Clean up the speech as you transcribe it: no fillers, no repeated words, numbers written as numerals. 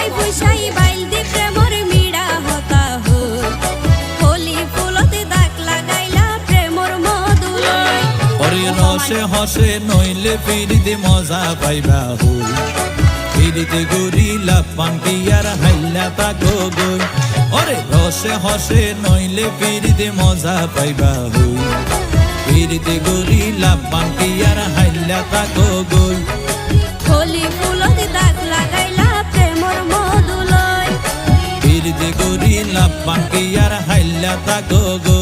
ফুসাই ফুসাই বাইল দি প্রেমর মিড়া হতা হই কলি ফুলতে দাগ লাগাইলা প্রেমর মধুলয় ওরে রসে হসে নইলে পিরিতে মজা পাইবা হই পিরিতে গরিলা পান্তিয়ার হাইলা তাকো গই ওরে রসে হসে নইলে পিরিতে মজা পাইবা হই পিরিতে গরিলা পান্তিয়ার হাইলা তাকো গই কলি ফুলতে দাগ লাগাইলা প্রেমর মধুলয় পিরিতে গরিলা পান্তিয়ার হাইলা তাকো গই।